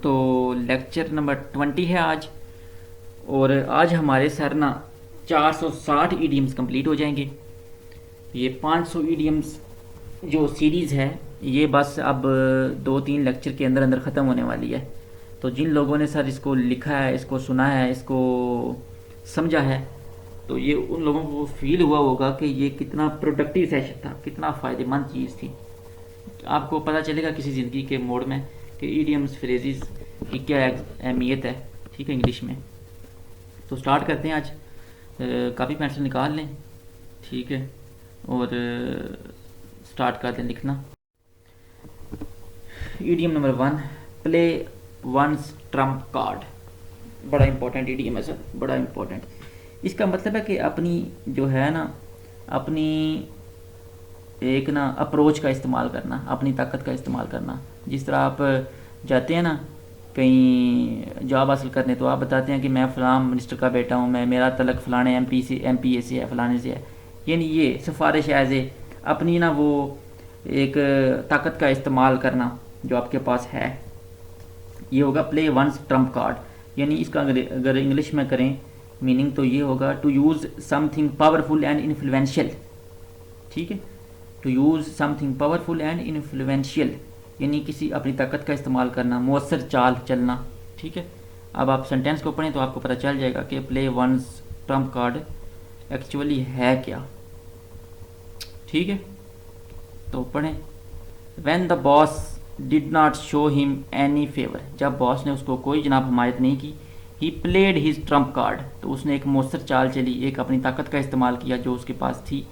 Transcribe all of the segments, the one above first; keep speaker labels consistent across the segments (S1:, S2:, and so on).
S1: तो lecture number 20 है आज। और आज हमारे सर ना 460 ईडियम्स कंप्लीट हो जाएंगे। ये 500 ईडियम्स जो सीरीज़ है ये बस अब 2-3 लेक्चर के अंदर अंदर ख़त्म होने वाली है। तो जिन लोगों ने सर इसको लिखा है, इसको सुना है, इसको समझा है, तो ये उन लोगों को फील हुआ होगा कि ये कितना प्रोडक्टिव सेशन था, कितना फ़ायदेमंद चीज़ थी। आपको पता चलेगा किसी ज़िंदगी के मोड़ में कि ईडियम्स फ्रेजेस की क्या अहमियत है। ठीक है, इंग्लिश में। तो स्टार्ट करते हैं आज। कापी पेंसिल निकाल लें, ठीक है, और स्टार्ट कर दें लिखना। Idiom number 1, play one's trump card. बड़ा इंपॉर्टेंट ईडियम है सर, बड़ा इंपॉर्टेंट। इसका मतलब है कि अपनी जो है ना, अपनी एक ना अप्रोच का इस्तेमाल करना, अपनी ताकत का इस्तेमाल करना। जिस तरह आप जाते हैं ना कहीं जॉब हासिल करने, तो आप बताते हैं कि मैं फ़लाँ मिनिस्टर का बेटा हूँ, मैं मेरा तलक फ़लाने एमपीए से है, फ़लाने से है। यानी ये सिफारिश एज ए अपनी ना वो एक ताकत का इस्तेमाल करना जो आपके पास है, ये होगा प्ले वंस ट्रम्प कार्ड। यानी इसका अगर इंग्लिश में करें मीनिंग तो ये होगा to use something powerful and influential. ठीक है, to use something powerful and influential, यानी किसी अपनी ताकत का इस्तेमाल करना, मौसर चाल चलना। ठीक है, अब आप सेंटेंस को पढ़ें तो आपको पता चल जाएगा कि play one's trump card actually है क्या। ठीक है, तो पढ़ें। When the boss did not show him any favour, जब बॉस ने उसको कोई जनाब हमायत नहीं की, he played his trump card, तो उसने एक मौसर चाल चली, एक अपनी ताकत का इस्तेमाल किया जो उसके पास थी,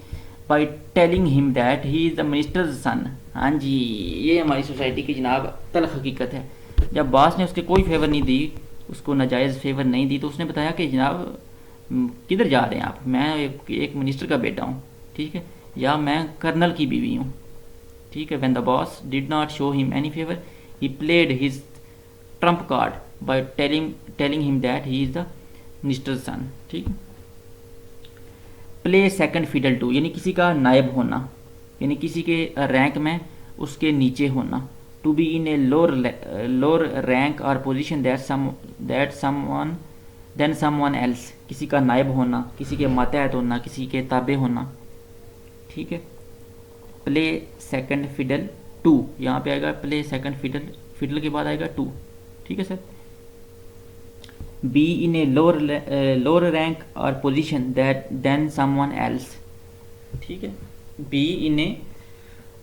S1: by telling him that he is the minister's son. हाँ जी, ये हमारी सोसाइटी की जनाब तल्ख हकीकत है। जब बॉस ने उसके कोई फेवर नहीं दी, उसको नाजायज़ फेवर नहीं दी, तो उसने बताया कि जनाब किधर जा रहे हैं आप, मैं एक मिनिस्टर का बेटा हूँ, ठीक है, या मैं कर्नल की बीवी हूँ। ठीक है, when the boss did not show him any favour he played his trump card by telling him that he is the minister's son. ठीक है, प्ले सेकंड फिडल टू, यानी किसी का नायब होना, यानी किसी के रैंक में उसके नीचे होना। To be in a lower rank और position that someone than someone else, किसी का नायब होना, किसी के मातहत होना, किसी के ताबे होना। ठीक है, प्ले सेकंड फिडल टू, यहाँ पे आएगा प्ले सेकंड फिडल, फिडल के बाद आएगा टू। ठीक है sir. Be in a lower rank और position that than someone else. ठीक है, be in a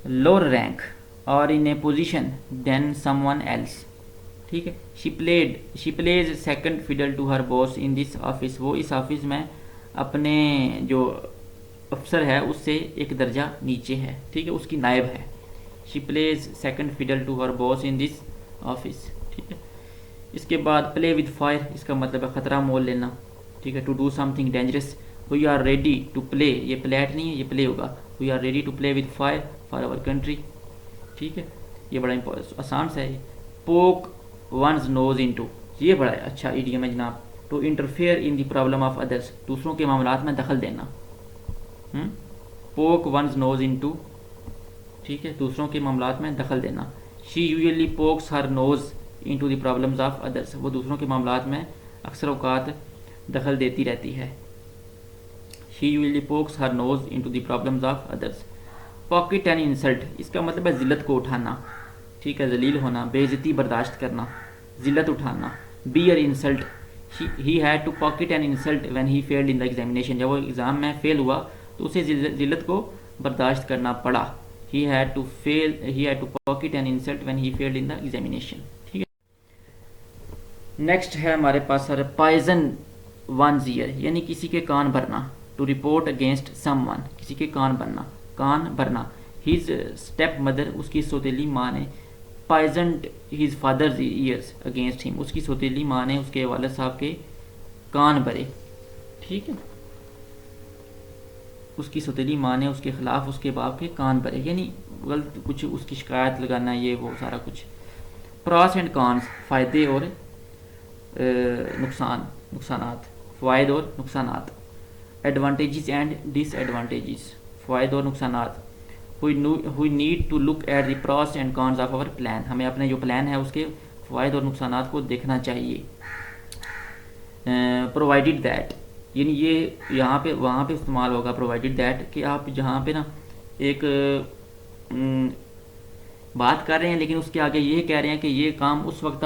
S1: lower rank और in a position than someone else. ठीक है, she plays second fiddle to her boss in this office, वो इस office में अपने जो अफसर है उससे एक दर्जा नीचे है। ठीक है, उसकी नायब है। She plays second fiddle to her boss in this office. ठीक है, इसके बाद प्ले विद फायर, इसका मतलब है ख़तरा मोल लेना। ठीक है, to do something dangerous, we are ready to play, ये प्लेट नहीं है, ये प्ले होगा। We are ready to play with fire for our country. ठीक है, ये बड़ा आसान सा है। पोक वंस नोज इन टू, ये बड़ा अच्छा इडियम है जनाब। To interfere in the problem of others, दूसरों के मामलात में दखल देना। पोक वंस नोज इन टू, ठीक है, दूसरों के मामलात में दखल देना। She usually pokes her nose into the problems of others, वो दूसरों के मामलात में अक्सर औकात दखल देती रहती है। She usually pokes her nose into the problems of others. Pocket and insult, इसका मतलब है जिल्लत को उठाना। ठीक है, जलील होना, बेइज्जती बर्दाश्त करना, जिल्लत उठाना। Bear insult, he had to pocket and insult when he failed in the examination, जब वो एग्ज़ाम में फेल हुआ तो उसे जिल्लत को बर्दाश्त करना पड़ा। He had to pocket and insult when he failed in the examination. ठीक है, नेक्स्ट है हमारे पास सर पॉइजन वंस ईयर, यानी किसी के कान भरना। टू रिपोर्ट अगेंस्ट समवन, किसी के कान भरना। हिज स्टेप मदर, उसकी सौतेली माँ ने poisoned his father's years against him, उसकी सौतेली माँ ने उसके वालिद साहब के कान भरे। ठीक है, उसकी सौतेली माँ ने उसके खिलाफ उसके बाप के कान भरे, यानी गलत कुछ उसकी शिकायत लगाना, ये वो सारा कुछ। प्रॉस एंड कॉन्स, फ़ायदे और नुकसानात, फ़ायदे और नुकसानात। एडवांटेजेस एंड डिसएडवांटेजेस, फ़ायदे और नुकसानात। We need to look at the pros and cons of our plan, हमें अपने जो प्लान है उसके फ़ायदे और नुकसानात को देखना चाहिए। प्रोवाइडेड दैट, यानी ये यहाँ पे वहाँ पे इस्तेमाल होगा प्रोवाइडेड दैट, कि आप जहाँ पे ना एक बात कर रहे हैं लेकिन उसके आगे ये कह रहे हैं कि ये काम उस वक्त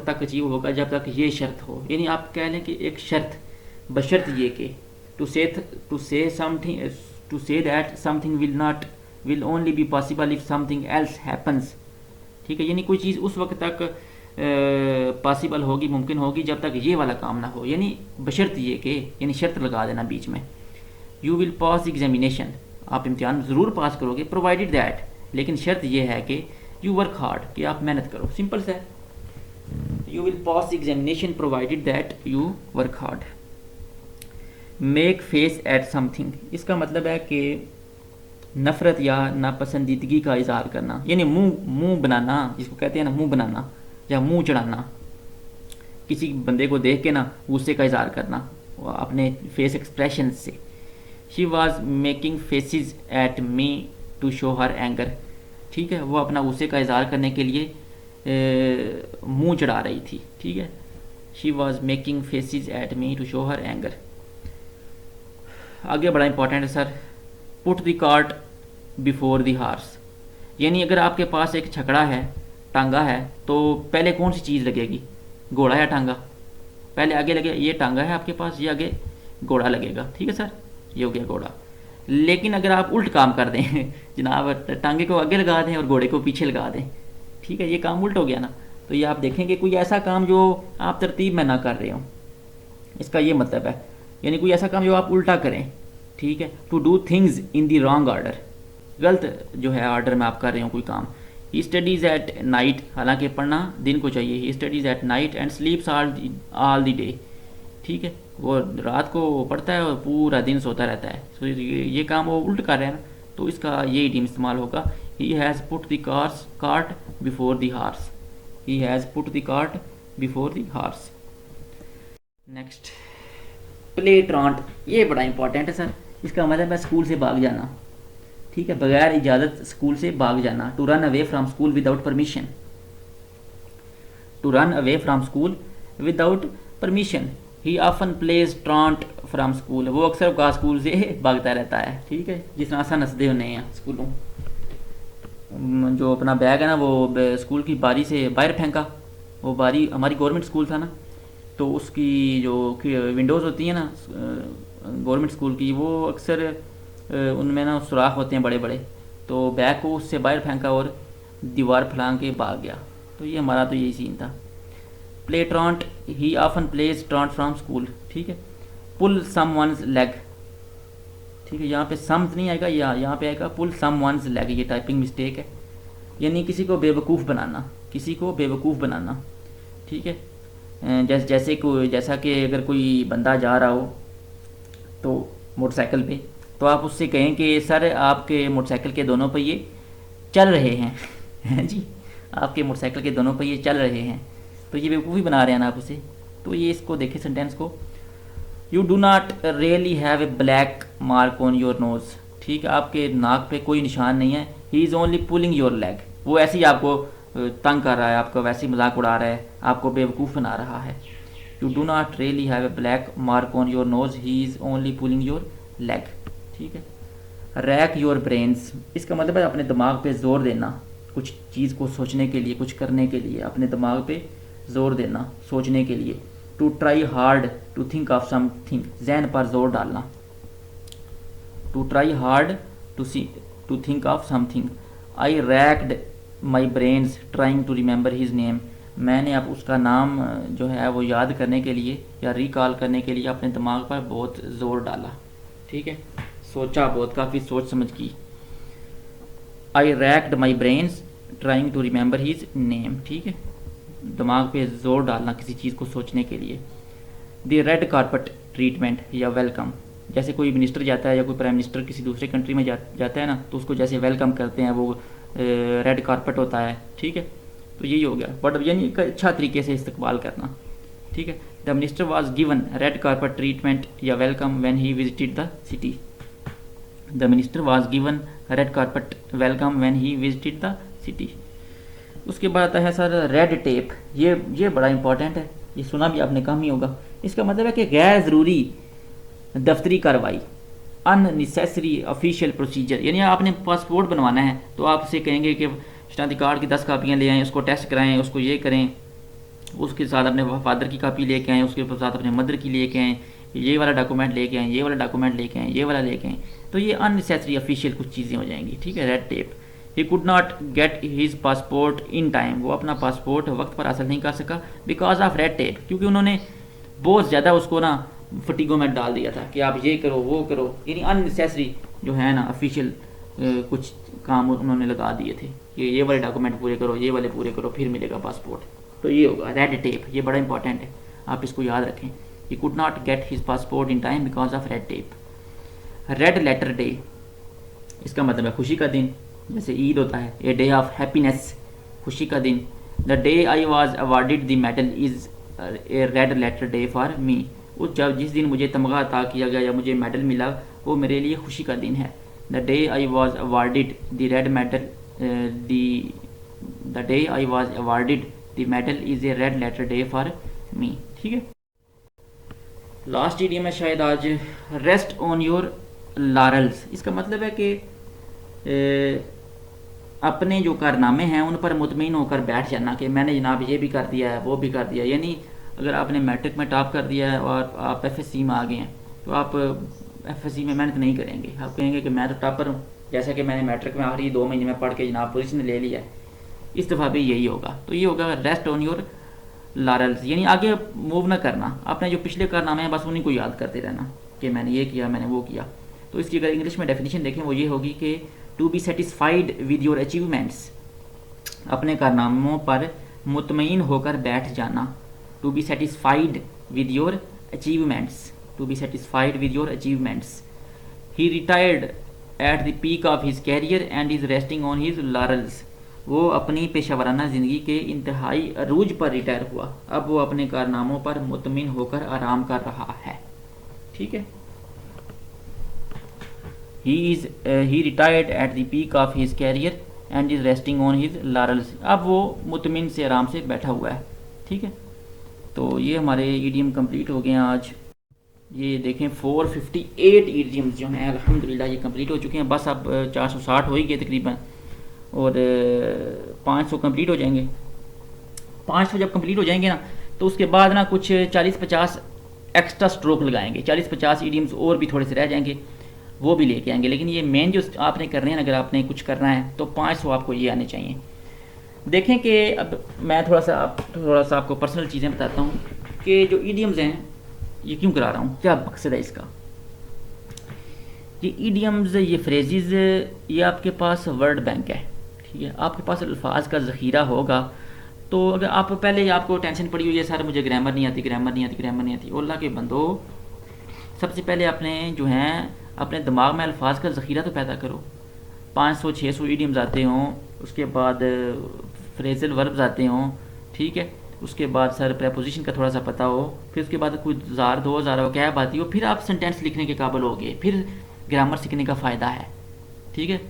S1: तक अचीव होगा जब तक ये शर्त हो। यानी आप कह लें कि एक शर्त, बशर्त ये कि to say that something will only be possible if something else happens. ठीक है, यानी कोई चीज़ उस वक्त तक पॉसिबल होगी, मुमकिन होगी, जब तक ये वाला काम ना हो। यानी बशर्त ये कि, यानी शर्त लगा देना बीच में। यू विल पास एग्जामिनेशन, आप इम्तिहान ज़रूर पास करोगे, प्रोवाइडेड दैट, लेकिन शर्त यह है कि यू वर्क हार्ड, कि आप मेहनत करो। सिंपल सा है, you will pass examination provided that you work hard. Make face at something, इसका मतलब है कि नफ़रत या नापसंदीदगी का इजहार करना, यानी मुंह बनाना, जिसको कहते हैं ना मुंह बनाना या मुंह चढ़ाना। किसी बंदे को देख के ना गुस्से का इजहार करना अपने फेस एक्सप्रेशन से। She was making faces at me to show her anger, ठीक है, वो अपना गुस्से का इजहार करने के लिए मुंह चढ़ा रही थी। ठीक है, she was making faces at me to show her anger. आगे बड़ा इंपॉर्टेंट है sir, put the cart before the horse, यानी अगर आपके पास एक छकड़ा है, टांगा है, तो पहले कौन सी चीज़ लगेगी, घोड़ा या टांगा? पहले आगे लगे, ये टांगा है आपके पास, ये आगे घोड़ा लगेगा। ठीक है सर, ये हो गया घोड़ा। लेकिन अगर आप उल्ट काम कर दें जनाब, टांगे को आगे लगा दें और घोड़े को पीछे लगा दें, ठीक है, ये काम उल्ट हो गया ना। तो ये आप देखेंगे कोई ऐसा काम जो आप तरतीब में ना कर रहे हो, इसका ये मतलब है, यानी कोई ऐसा काम जो आप उल्टा करें। ठीक है, to do things in the wrong order, गलत जो है ऑर्डर में आप कर रहे हो कोई काम। ही स्टडीज़ एट नाइट, हालांकि पढ़ना दिन को चाहिए। He studies at night and sleeps all the day, ठीक है, वो रात को पढ़ता है और पूरा दिन सोता रहता है। सो ये काम वो उल्ट कर रहे हैं ना, तो इसका ये इडियम इस्तेमाल होगा, he has put the cart before the horse. He has put the cart before the horse. Next, play truant, ये बड़ा इंपॉर्टेंट है सर। इसका मतलब है स्कूल से भाग जाना। ठीक है, बगैर इजाज़त स्कूल से भाग जाना। To run away from school without permission, to run away from school without permission. He often plays truant from school, वो अक्सर का स्कूल से भागता रहता है। ठीक है, जिस तरह से नसदे होने हैं स्कूलों, जो अपना बैग है ना वो स्कूल की बारी से बाहर फेंका। वो बारी, हमारी गवर्नमेंट स्कूल था ना, तो उसकी जो विंडोज़ होती हैं ना गवर्नमेंट स्कूल की, वो अक्सर उनमें ना सुराख होते हैं बड़े बड़े, तो बैग को उससे बाहर फेंका और दीवार फलांग के भाग गया। तो ये हमारा तो यही सीन था। Play truant, he often plays truant from school. ठीक है, पुल सम वंस लेग, ठीक है, यहाँ पे समथ नहीं आएगा, यहाँ पे आएगा पुल सम वंस लेग, ये टाइपिंग मिस्टेक है, यानी किसी को बेवकूफ़ बनाना, किसी को बेवकूफ़ बनाना। ठीक है, जैसा कि अगर कोई बंदा जा रहा हो तो मोटरसाइकिल पे, तो आप उससे कहें कि सर आपके मोटरसाइकिल के दोनों पहिए चल रहे हैं हैं जी, आपके मोटरसाइकिल के दोनों पहिए चल रहे हैं, तो ये बेवकूफ़ी बना रहे हैं ना आप उसे। तो ये इसको देखें सेंटेंस को, you do not really have a black mark on your nose. ठीक है, आपके नाक पे कोई निशान नहीं है। He is only pulling your leg, वो ऐसे ही आपको तंग कर रहा है, आपका वैसे ही मजाक उड़ा रहा है, आपको बेवकूफ़ बना रहा है। You do not really have a black mark on your nose, he is only pulling your leg. ठीक है, रैक योर ब्रेन्स, इसका मतलब है अपने दिमाग पे जोर देना, कुछ चीज़ को सोचने के लिए, कुछ करने के लिए अपने दिमाग पे जोर देना, सोचने के लिए। To try hard to think of something, जहन पर जोर डालना। To try hard to think of something. I racked my brains trying to remember his name, मैंने अब उसका नाम जो है वो याद करने के लिए या रिकॉल करने के लिए अपने दिमाग पर बहुत ज़ोर डाला। ठीक है, सोचा बहुत, काफ़ी सोच समझ की। I racked my brains trying to remember his name. ठीक है, दिमाग पे जोर डालना किसी चीज़ को सोचने के लिए। द रेड कारपेट ट्रीटमेंट या वेलकम, जैसे कोई मिनिस्टर जाता है या कोई प्राइम मिनिस्टर किसी दूसरे कंट्री में जाता है ना, तो उसको जैसे वेलकम करते हैं, वो रेड कारपेट होता है। ठीक है, तो यही हो गया, बट यानी एक अच्छा तरीके से इस्तकबाल करना। ठीक है, the minister was given red carpet treatment या welcome when he visited the city. The minister was given red carpet welcome when he visited the city. उसके बाद आता है सर रेड टेप। ये बड़ा इंपॉर्टेंट है, ये सुना भी आपने कम ही होगा। इसका मतलब है कि गैर ज़रूरी दफ्तरी कार्रवाई, अननेसेसरी ऑफिशियल प्रोसीजर। यानी आपने पासपोर्ट बनवाना है तो आपसे कहेंगे कि शनाख्ती कार्ड की 10 कापियाँ ले आएँ, उसको टेस्ट कराएँ, उसको ये करें, उसके साथ अपने फादर की कापी लेके आएँ, उसके साथ अपने मदर की लेके आएँ, ये वाला डॉक्यूमेंट लेके आएँ, ये वाला डॉक्यूमेंट लेके आएँ, ये वाला लेके आएँ। तो ये अननेसेसरी ऑफिशियल कुछ चीज़ें हो जाएंगी, ठीक है। Red tape. He could not get his passport in time, वो अपना पासपोर्ट वक्त पर हासिल नहीं कर सका बिकॉज ऑफ रेड टेप, क्योंकि उन्होंने बहुत ज़्यादा उसको ना फटीगों में डाल दिया था कि आप ये करो वो करो, यानी अननेसेसरी जो है ना ऑफिशियल कुछ काम उन्होंने लगा दिए थे कि ये वाले डॉक्यूमेंट पूरे करो, ये वाले पूरे करो, फिर मिलेगा पासपोर्ट। तो ये होगा रेड टेप, ये बड़ा इंपॉर्टेंट है, आप इसको याद रखें। He could not get his passport in time because of red tape. Red letter day, इसका मतलब है खुशी का दिन, जैसे ईद होता है, ए डे ऑफ हैप्पीनेस, खुशी का दिन। The day I was awarded the medal is a red letter day for me, उस जब जिस दिन मुझे तमगा अता किया गया या मुझे मेडल मिला वो मेरे लिए खुशी का दिन है। The day I was awarded the red medal, the day I was awarded the medal is a red letter day for me, ठीक है। लास्ट इडियम है शायद आज, रेस्ट ऑन योर लॉरेल्स। इसका मतलब है कि अपने जो कारनामे हैं उन पर मुतमईन होकर बैठ जाना कि मैंने जनाब ये भी कर दिया है वो भी कर दिया। यानी अगर आपने मैट्रिक में टॉप कर दिया है और आप एफएससी में आ गए हैं तो आप एफएससी में मेहनत नहीं करेंगे, आप कहेंगे कि मैं तो टॉपर हूँ, जैसा कि मैंने मैट्रिक में आखिरी 2 महीने में पढ़ के जनाब पोजीशन ले लिया है। इस दफ़ा भी यही होगा। तो ये होगा रेस्ट ऑन योर लॉरेल्स, यानी आगे मूव ना करना, अपने जो पिछले कारनामे हैं बस उन्हीं को याद करते रहना कि मैंने ये किया मैंने वो किया। तो इसकी अगर इंग्लिश में डेफिनेशन देखें वो ये होगी कि to be satisfied with your achievements, अपने कारनामों पर मुतमईन होकर बैठ जाना। To be satisfied with your achievements, to be satisfied with your achievements. He retired at the peak of his career and is resting on his laurels, वो अपनी पेशावराना ज़िंदगी के इंतहाई अरूज पर रिटायर हुआ, अब वो अपने कारनामों पर मुतमिन होकर आराम कर रहा है, ठीक है। He retired at the peak of his career and is resting on his laurels, अब वो मुतमिन से आराम से बैठा हुआ है, ठीक है। तो ये हमारे ईडियम कंप्लीट हो गए हैं आज। ये देखें 458 ईडियम्स जो हैं अल्हम्दुलिल्लाह ये कंप्लीट हो चुके हैं। बस अब 460 हो ही गए तकरीबन और 500 कंप्लीट हो जाएंगे। 500 जब कंप्लीट हो जाएंगे ना तो उसके बाद ना कुछ 40-50 एक्स्ट्रा स्ट्रोक लगाएंगे, 40-50 ईडियम्स और भी थोड़े से रह जाएंगे वो भी लेके आएंगे। लेकिन ये मेन जो आपने करने हैं, अगर आपने कुछ करना है तो 500 आपको ये आने चाहिए। देखें कि अब मैं थोड़ा सा आपको पर्सनल चीज़ें बताता हूँ कि जो ईडियम्स हैं ये क्यों करा रहा हूँ, क्या मकसद है इसका। ये ईडियम्स, ये फ्रेजेस, ये आपके पास वर्ड बैंक है, ठीक है। आपके पास अल्फाज का ज़ख़ीरा होगा तो अगर आप पहले आपको टेंशन पड़ी हुई है सर मुझे ग्रामर नहीं आती, ग्रामर नहीं आती, ग्रामर नहीं आती, अल्लाह के बंदो सबसे पहले अपने जो हैं अपने दिमाग में अल्फाज का ज़ख़ीरा तो पैदा करो। 500-600 ईडियम्स आते हों, उसके बाद फ्रेजल वर्ब्स आते हों, ठीक है, उसके बाद सर प्रेपोजिशन का थोड़ा सा पता हो, फिर उसके बाद कुछ 1000-2000 कैब आती हो, फिर आप सेंटेंस लिखने के काबिल हो गए, फिर ग्रामर सीखने का फ़ायदा है, ठीक है।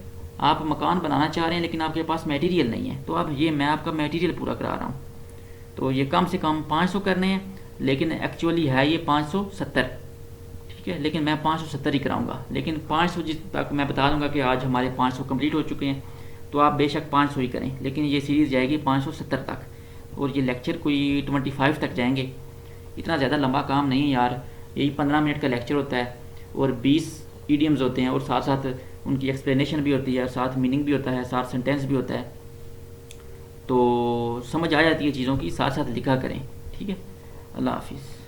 S1: आप मकान बनाना चाह रहे हैं लेकिन आपके पास मटेरियल नहीं है तो अब ये मैं आपका मटेरियल पूरा करा रहा हूँ। तो ये कम से कम 500 करने हैं, लेकिन एक्चुअली है ये 570, ठीक है, लेकिन मैं 570 ही कराऊंगा। लेकिन 500 जिस तक मैं बता दूंगा कि आज हमारे 500 कंप्लीट हो चुके हैं तो आप बेशक 500 ही करें, लेकिन ये सीरीज़ जाएगी 570 तक और ये लेक्चर कोई 25 तक जाएंगे। इतना ज़्यादा लंबा काम नहीं है यार, यही 15 मिनट का लेक्चर होता है और 20 ईडियम्स होते हैं और साथ साथ उनकी एक्सप्लेनेशन भी होती है, साथ मीनिंग भी होता है, साथ सेंटेंस भी होता है, तो समझ आ जाती है चीज़ों की, साथ साथ लिखा करें, ठीक है। अल्लाह हाफिज़।